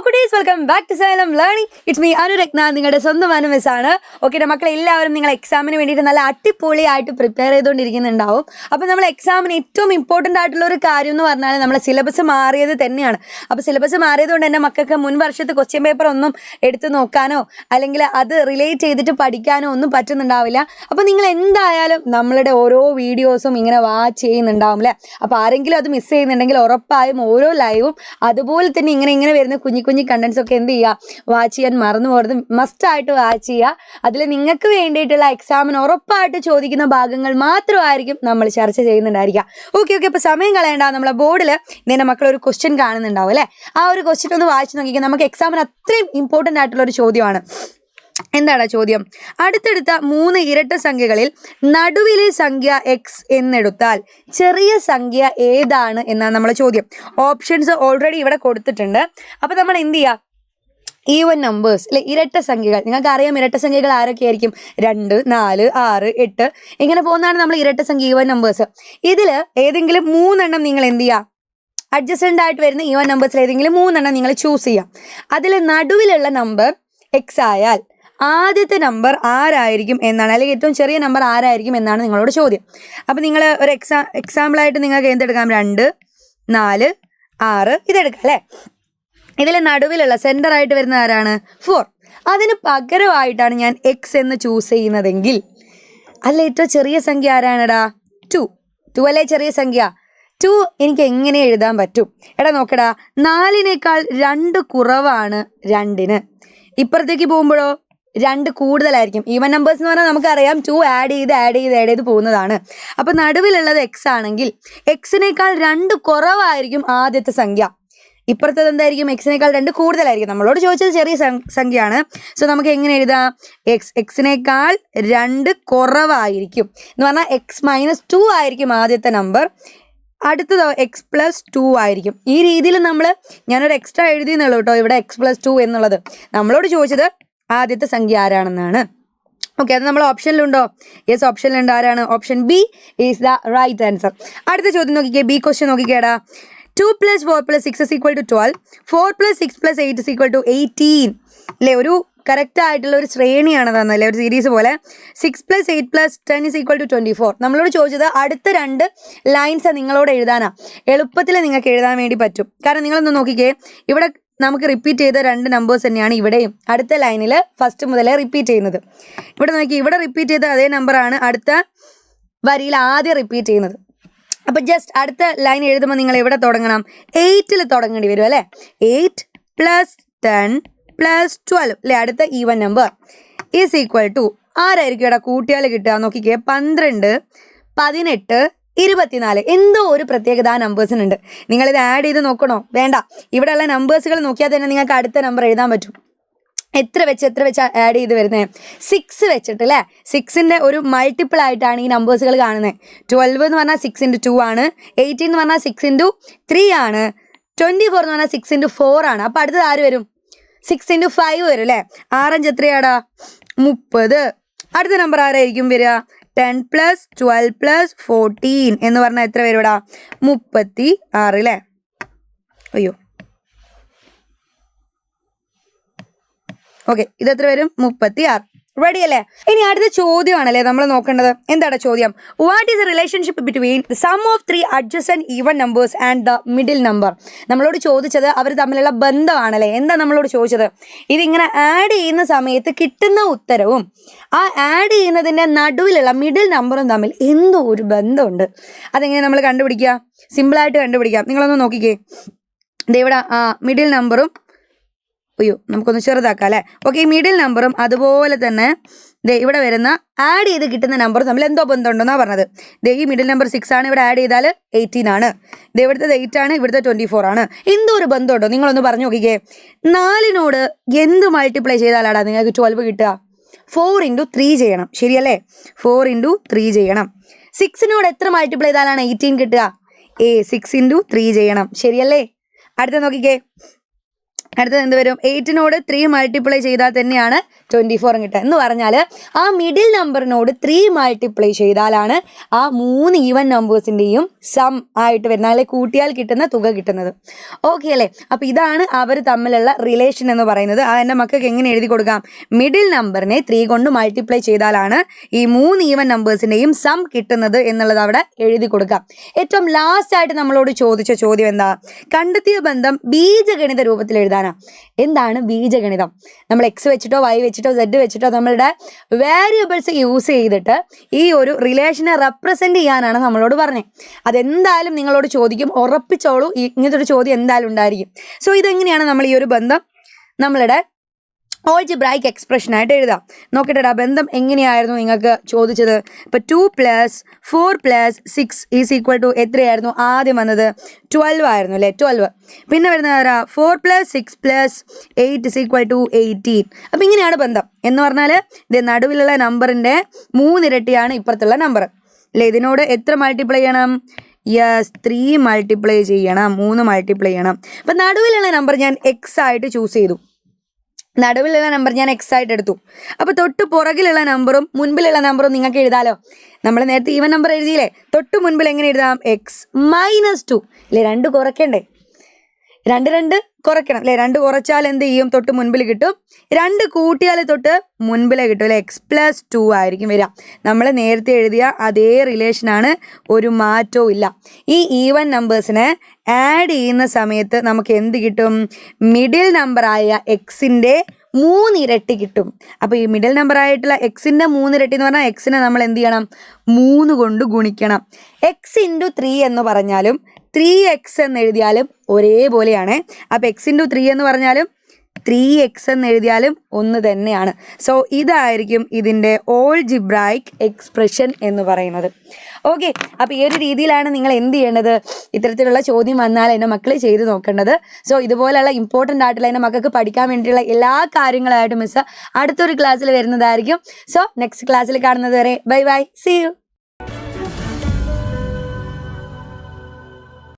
കുട്ടീസ്, welcome back to Xylem learning. It's me Anuratna, നിങ്ങളുടെ സ്വന്തം അനുമിസ് ആണ്. ഓക്കെ, മക്കളെ എല്ലാവരും നിങ്ങൾ എക്സാമിന് വേണ്ടിയിട്ട് നല്ല അടിപൊളിയായിട്ട് പ്രിപ്പയർ ചെയ്തുകൊണ്ടിരിക്കുന്നുണ്ടാവും. അപ്പോൾ നമ്മൾ എക്സാമിന് ഏറ്റവും ഇമ്പോർട്ടൻ്റ് ആയിട്ടുള്ള ഒരു കാര്യം എന്ന് പറഞ്ഞാൽ നമ്മളെ സിലബസ് മാറിയത് തന്നെയാണ്. അപ്പോൾ സിലബസ് മാറിയതുകൊണ്ട് തന്നെ മക്കൾക്ക് മുൻ വർഷത്തെ ക്വസ്റ്റ്യൻ പേപ്പർ ഒന്നും എടുത്ത് നോക്കാനോ അല്ലെങ്കിൽ അത് റിലേറ്റ് ചെയ്തിട്ട് പഠിക്കാനോ ഒന്നും പറ്റുന്നുണ്ടാവില്ല. അപ്പോൾ നിങ്ങൾ എന്തായാലും നമ്മളുടെ ഓരോ വീഡിയോസും ഇങ്ങനെ വാച്ച് ചെയ്യുന്നുണ്ടാവും അല്ലേ? അപ്പോൾ ആരെങ്കിലും അത് മിസ് ചെയ്യുന്നുണ്ടെങ്കിൽ ഉറപ്പായും ഓരോ ലൈവും അതുപോലെ തന്നെ ഇങ്ങനെ വരുന്ന കുഞ്ഞു കണ്ടൻസ് ഒക്കെ എന്ത് ചെയ്യുക, വാച്ച് ചെയ്യാൻ മറന്നു പോകരുത്. മസ്റ്റായിട്ട് വാച്ച് ചെയ്യുക. അതിൽ നിങ്ങൾക്ക് വേണ്ടിയിട്ടുള്ള എക്സാമിന് ഉറപ്പായിട്ട് ചോദിക്കുന്ന ഭാഗങ്ങൾ മാത്രമായിരിക്കും നമ്മൾ ചർച്ച ചെയ്യുന്നുണ്ടായിരിക്കുക. ഓക്കെ. അപ്പോൾ സമയം കളയണ്ട. നമ്മളെ ബോർഡിൽ നിന്റെ മക്കൾ ഒരു ക്വസ്റ്റ്യൻ കാണുന്നുണ്ടാവും അല്ലേ? ആ ഒരു ക്വസ്റ്റ്യൻ ഒന്ന് വായിച്ച് നോക്കിയാൽ നമുക്ക് എക്സാമിന് അത്രയും ഇമ്പോർട്ടൻ്റ് ആയിട്ടുള്ള ഒരു ചോദ്യമാണ്. എന്താണ് ചോദ്യം? അടുത്തടുത്ത 3 ഇരട്ട സംഖ്യകളിൽ നടുവിലെ സംഖ്യ എക്സ് എന്നെടുത്താൽ ചെറിയ സംഖ്യ ഏതാണ് എന്നാണ് നമ്മളെ ചോദ്യം. ഓപ്ഷൻസ് ഓൾറെഡി ഇവിടെ കൊടുത്തിട്ടുണ്ട്. അപ്പോൾ നമ്മൾ എന്ത് ചെയ്യുക, ഈവൻ നമ്പേഴ്സ് അല്ലെ, ഇരട്ട സംഖ്യകൾ. നിങ്ങൾക്ക് അറിയാം ഇരട്ട സംഖ്യകൾ ആരൊക്കെയായിരിക്കും? 2, 4, 6, 8 ഇങ്ങനെ പോകുന്നതാണ് നമ്മൾ ഇരട്ട സംഖ്യ, ഈവൻ നമ്പേഴ്സ്. ഇതിൽ ഏതെങ്കിലും 3 നിങ്ങൾ എന്ത് ചെയ്യുക, അഡ്ജസ്റ്റൻ്റ് ആയിട്ട് വരുന്ന ഈവൻ നമ്പേഴ്സിൽ ഏതെങ്കിലും 3 നിങ്ങൾ ചൂസ് ചെയ്യാം. അതിൽ നടുവിലുള്ള നമ്പർ എക്സ് ആയാൽ ആദ്യത്തെ നമ്പർ ആരായിരിക്കും എന്നാണ്, അല്ലെങ്കിൽ ഏറ്റവും ചെറിയ നമ്പർ ആരായിരിക്കും എന്നാണ് നിങ്ങളോട് ചോദ്യം. അപ്പോൾ നിങ്ങൾ ഒരു എക്സാമ്പിളായിട്ട് നിങ്ങൾക്ക് എന്തെടുക്കാം? 2, 4, 6 ഇതെടുക്കാം അല്ലേ? ഇതിൽ നടുവിലുള്ള സെൻറ്ററായിട്ട് വരുന്ന ആരാണ്? 4. അതിന് പകരമായിട്ടാണ് ഞാൻ എക്സ് എന്ന് ചൂസ് ചെയ്യുന്നതെങ്കിൽ അല്ല ഏറ്റവും ചെറിയ സംഖ്യ ആരാണെടാ? 2 അല്ലേ ചെറിയ സംഖ്യ? 2 എനിക്ക് എങ്ങനെ എഴുതാൻ പറ്റും? എടാ നോക്കടാ, 4നേക്കാൾ 2 കുറവാണ് 2ന്. ഇപ്പുറത്തേക്ക് പോകുമ്പോഴോ 2 കൂടുതലായിരിക്കും. ഈവൻ നമ്പേഴ്സ് എന്ന് പറഞ്ഞാൽ നമുക്കറിയാം 2 ആഡ് ചെയ്ത് പോകുന്നതാണ്. അപ്പോൾ നടുവിലുള്ളത് എക്സ് ആണെങ്കിൽ എക്സിനേക്കാൾ 2 കുറവായിരിക്കും ആദ്യത്തെ സംഖ്യ. ഇപ്പുറത്തത് എന്തായിരിക്കും? എക്സിനേക്കാൾ 2 കൂടുതലായിരിക്കും. നമ്മളോട് ചോദിച്ചത് ചെറിയ സംഖ്യയാണ്. സോ നമുക്ക് എങ്ങനെ എഴുതാം? എക്സിനേക്കാൾ 2 കുറവായിരിക്കും എന്ന് പറഞ്ഞാൽ x-2 ആയിരിക്കും ആദ്യത്തെ നമ്പർ. അടുത്തതോ x+2 ആയിരിക്കും. ഈ രീതിയിൽ ഞാനൊരു എക്സ്ട്രാ എഴുതിയെന്നുള്ളൂ കേട്ടോ ഇവിടെ x+2 എന്നുള്ളത്. നമ്മളോട് ചോദിച്ചത് ആദ്യത്തെ സംഖ്യ ആരാണെന്നാണ്. ഓക്കെ, അത് നമ്മൾ ഓപ്ഷനിലുണ്ടോ? യെസ്, ഓപ്ഷനിലുണ്ട്. ആരാണ്? Option B is the right answer. അടുത്ത ചോദ്യം നോക്കിക്കേ, ബി ക്വസ്റ്റ്യൻ നോക്കിക്കേടാ. 2 + 4 + 6 = 12. 4 + 6 + 8 = 18 അല്ലേ? ഒരു കറക്റ്റ് ആയിട്ടുള്ള ഒരു ശ്രേണിയാണ് തന്നല്ലേ, ഒരു സീരീസ് പോലെ. 6 + 8 + 10 = 24. നമ്മളോട് ചോദിച്ചത് അടുത്ത 2 ലൈൻസ് നിങ്ങളോട് എഴുതാനാ. എളുപ്പത്തിൽ നിങ്ങൾക്ക് എഴുതാൻ വേണ്ടി പറ്റും. കാരണം നിങ്ങളൊന്ന് നോക്കിക്കേ, ഇവിടെ നമുക്ക് റിപ്പീറ്റ് ചെയ്ത 2 നമ്പേഴ്സ് തന്നെയാണ് ഇവിടെയും അടുത്ത ലൈനിൽ ഫസ്റ്റ് മുതലേ റിപ്പീറ്റ് ചെയ്യുന്നത്. ഇവിടെ നോക്കി, ഇവിടെ റിപ്പീറ്റ് ചെയ്ത അതേ നമ്പറാണ് അടുത്ത വരിയിൽ ആദ്യം റിപ്പീറ്റ് ചെയ്യുന്നത്. അപ്പോൾ ജസ്റ്റ് അടുത്ത ലൈൻ എഴുതുമ്പോൾ നിങ്ങൾ എവിടെ തുടങ്ങണം? 8ൽ തുടങ്ങേണ്ടി വരും അല്ലേ? 8 + 10 + 12 അല്ലേ? അടുത്ത ഈവൻ നമ്പർ = ആരായിരിക്കും ഇവിടെ കൂട്ടിയാൽ കിട്ടുക? നോക്കിക്കേ, 12, 18, 24. എന്തോ ഒരു പ്രത്യേകത ആ നമ്പേഴ്സിനുണ്ട്. നിങ്ങളിത് ആഡ് ചെയ്ത് നോക്കണോ? വേണ്ട. ഇവിടെയുള്ള നമ്പേഴ്സുകൾ നോക്കിയാൽ തന്നെ നിങ്ങൾക്ക് അടുത്ത നമ്പർ എഴുതാൻ പറ്റും. എത്ര വെച്ച് ആഡ് ചെയ്ത് വരുന്നത്? 6 വെച്ചിട്ട് അല്ലേ? 6ൻ്റെ ഒരു മൾട്ടിപ്പിൾ ആയിട്ടാണ് ഈ നമ്പേഴ്സുകൾ കാണുന്നത്. 12 എന്ന് പറഞ്ഞാൽ 6 × 2 ആണ്. 18 എന്ന് പറഞ്ഞാൽ 6 × 3 ആണ്. 24 എന്ന് പറഞ്ഞാൽ 6 × 4 ആണ്. അപ്പോൾ അടുത്തത് ആര് വരും? 6 × 5 വരും അല്ലേ? 6 എത്രയാടാ? 30. അടുത്ത നമ്പർ ആരായിരിക്കും വരിക? 10 + 12 + 14 എന്ന് പറഞ്ഞാൽ എത്ര വരും ഇവിടെ? 36 അല്ലേ? അയ്യോ, ഓക്കെ, ഇതെത്ര വരും? 36. റെഡി അല്ലേ? ഇനി അടുത്ത ചോദ്യമാണല്ലേ നമ്മൾ നോക്കേണ്ടത്. എന്താണ് ചോദ്യം? What is the relationship between the sum of 3 adjacent even numbers and the middle number? നമ്മളോട് ചോദിച്ചത് അവർ തമ്മിലുള്ള ബന്ധമാണല്ലേ. എന്താ നമ്മളോട് ചോദിച്ചത്? ഇതിങ്ങനെ ആഡ് ചെയ്യുന്ന സമയത്ത് കിട്ടുന്ന ഉത്തരവും ആ ആഡ് ചെയ്യുന്നതിൻ്റെ നടുവിലുള്ള മിഡിൽ നമ്പറും തമ്മിൽ എന്തോ ഒരു ബന്ധമുണ്ട്. അതെങ്ങനെ നമ്മൾ കണ്ടുപിടിക്കുക? സിമ്പിളായിട്ട് കണ്ടുപിടിക്കാം. നിങ്ങളൊന്ന് നോക്കിക്കേ, ഇവിടെ മിഡിൽ നമ്പറും, നമുക്കൊന്ന് ചെറുതാക്കാം അല്ലേ? ഓക്കെ, ഈ മിഡിൽ നമ്പറും അതുപോലെ തന്നെ ഇവിടെ വരുന്ന ആഡ് ചെയ്ത് കിട്ടുന്ന നമ്പറും തമ്മിൽ എന്തോ ബന്ധമുണ്ടെന്നാണ് പറഞ്ഞത്. ഈ മിഡിൽ നമ്പർ 6 ആണ്, ഇവിടെ ആഡ് ചെയ്താൽ 18 ആണ്. ഇവിടുത്തെ 8 ആണ്, ഇവിടുത്തെ 24 ആണ്. എന്തോ ഒരു ബന്ധമുണ്ടോ? നിങ്ങളൊന്ന് പറഞ്ഞു നോക്കിക്കേ. 4നോട് എന്ത് മൾട്ടിപ്ലൈ ചെയ്താലാടാ നിങ്ങൾക്ക് 12 കിട്ടുക? 4 × 3 ചെയ്യണം, ശരിയല്ലേ? 4 × 3 ചെയ്യണം. 6നോട് എത്ര മൾട്ടിപ്ലൈ ചെയ്താലാണ് 18 കിട്ടുക? 6 × 3 ചെയ്യണം, ശരിയല്ലേ? അടുത്ത നോക്കിക്കേ, അടുത്തത് എന്ത് വരും? 8നോട് 3 മൾട്ടിപ്ലൈ ചെയ്താൽ തന്നെയാണ് 24 കിട്ടുക. എന്ന് പറഞ്ഞാൽ ആ മിഡിൽ നമ്പറിനോട് 3 മൾട്ടിപ്ലൈ ചെയ്താലാണ് ആ 3 ഈവൻ നമ്പേഴ്സിൻ്റെയും സം ആയിട്ട് വരുന്നത്, അല്ലെങ്കിൽ കൂട്ടിയാൽ കിട്ടുന്ന തുക കിട്ടുന്നത്. ഓക്കെ അല്ലേ? അപ്പോൾ ഇതാണ് അവർ തമ്മിലുള്ള റിലേഷൻ എന്ന് പറയുന്നത്. ആ എൻ്റെ മക്കൾക്ക് എങ്ങനെ എഴുതി കൊടുക്കാം? മിഡിൽ നമ്പറിനെ 3 കൊണ്ട് മൾട്ടിപ്ലൈ ചെയ്താലാണ് ഈ 3 ഈവൻ നമ്പേഴ്സിൻ്റെയും സം കിട്ടുന്നത് എന്നുള്ളത് അവിടെ എഴുതി കൊടുക്കാം. ഏറ്റവും ലാസ്റ്റായിട്ട് നമ്മളോട് ചോദിച്ച ചോദ്യം എന്താ? കണ്ടെത്തിയ ബന്ധം ബീജഗണിത രൂപത്തിൽ എഴുതാൻ. എന്താണ് ബീജഗണിതം? നമ്മൾ എക്സ് വെച്ചിട്ടോ വൈ വെച്ചിട്ടോ സെഡ് വെച്ചിട്ടോ നമ്മളുടെ വേരിയബിൾസ് യൂസ് ചെയ്തിട്ട് ഈ ഒരു റിലേഷനെ റെപ്രസെന്റ് ചെയ്യാനാണ് നമ്മളോട് പറഞ്ഞത്. അതെന്തായാലും നിങ്ങളോട് ചോദിക്കും, ഉറപ്പിച്ചോളൂ, ഇങ്ങനത്തെ ഒരു ചോദ്യം എന്തായാലും ഉണ്ടായിരിക്കും. സോ ഇതെങ്ങനെയാണ് നമ്മൾ ഈ ഒരു ബന്ധം നമ്മളുടെ ഓൾജിബ്രായിക് എക്സ്പ്രഷനായിട്ട് എഴുതാം. നോക്കട്ടെടാ, ബന്ധം എങ്ങനെയായിരുന്നു നിങ്ങൾക്ക് ചോദിച്ചത്? ഇപ്പോൾ 2 + 4 + 6 = എത്രയായിരുന്നു ആദ്യം വന്നത്? 12 ആയിരുന്നു അല്ലേ? 12. പിന്നെ വരുന്നത് 4 + 6 + 8 = 18. അപ്പോൾ ഇങ്ങനെയാണ് ബന്ധം എന്ന് പറഞ്ഞാൽ ഇത് നടുവിലുള്ള നമ്പറിൻ്റെ 3 ഇരട്ടിയാണ് ഇപ്പുറത്തുള്ള നമ്പർ അല്ലേ? ഇതിനോട് എത്ര മൾട്ടിപ്ലൈ ചെയ്യണം? യെസ്, 3 മൾട്ടിപ്ലൈ ചെയ്യണം, 3 മൾട്ടിപ്ലൈ ചെയ്യണം. അപ്പം നടുവിലുള്ള നമ്പർ ഞാൻ എക്സ് ആയിട്ട് ചൂസ് ചെയ്തു. നടുവിലുള്ള നമ്പർ ഞാൻ എക്സ് ആയിട്ട് എടുത്തു. അപ്പോൾ തൊട്ട് പുറകിലുള്ള നമ്പറും മുൻപിലുള്ള നമ്പറും നിങ്ങൾക്ക് എഴുതാലോ. നമ്മൾ നേരത്തെ ഈവൻ നമ്പർ എഴുതിയില്ലേ? തൊട്ട് മുൻപിൽ എങ്ങനെ എഴുതാം? x - 2 അല്ലേ? 2 കുറയ്ക്കണ്ടേ? 2 കുറയ്ക്കണം അല്ലേ? 2 കുറച്ചാൽ എന്ത് ചെയ്യും? തൊട്ട് മുൻപിൽ കിട്ടും. 2 കൂട്ടിയാൽ തൊട്ട് മുൻപിലേ കിട്ടും അല്ലേ? x + 2 ആയിരിക്കും വരിക. നമ്മൾ നേരത്തെ എഴുതിയ അതേ റിലേഷനാണ്, ഒരു മാറ്റവും ഇല്ല. ഈ ഈവൻ നമ്പേഴ്സിനെ ആഡ് ചെയ്യുന്ന സമയത്ത് നമുക്ക് എന്ത് കിട്ടും? മിഡിൽ നമ്പറായ എക്സിൻ്റെ 3 ഇരട്ടി കിട്ടും. അപ്പോൾ ഈ മിഡിൽ നമ്പർ ആയിട്ടുള്ള എക്സിൻ്റെ 3 ഇരട്ടി എന്ന് പറഞ്ഞാൽ എക്സിനെ നമ്മൾ എന്ത് ചെയ്യണം? 3 കൊണ്ട് ഗുണിക്കണം. x × 3 എന്ന് പറഞ്ഞാലും 3x എന്ന് എഴുതിയാലും ഒരേപോലെയാണ്. അപ്പോൾ x × 3 എന്ന് പറഞ്ഞാലും 3x എന്ന് എഴുതിയാലും ഒന്ന് തന്നെയാണ്. സോ ഇതായിരിക്കും ഇതിൻ്റെ ഓൾജിബ്രായിക് എക്സ്പ്രഷൻ എന്ന് പറയുന്നത്. ഓക്കെ, അപ്പോൾ ഈ ഒരു രീതിയിലാണ് നിങ്ങൾ എന്ത് ചെയ്യേണ്ടത്? ഇത്തരത്തിലുള്ള ചോദ്യം വന്നാൽ എൻ്റെ മക്കൾ ചെയ്ത് നോക്കേണ്ടത്. സോ ഇതുപോലെയുള്ള ഇമ്പോർട്ടൻ്റ് ആയിട്ടുള്ള എൻ്റെ മക്കൾക്ക് പഠിക്കാൻ വേണ്ടിയിട്ടുള്ള എല്ലാ കാര്യങ്ങളായിട്ട് മിസ് അടുത്തൊരു ക്ലാസ്സിൽ വരുന്നതായിരിക്കും. സോ നെക്സ്റ്റ് ക്ലാസ്സിൽ കാണുന്നത് വരെ ബൈ ബൈ, സീ യു.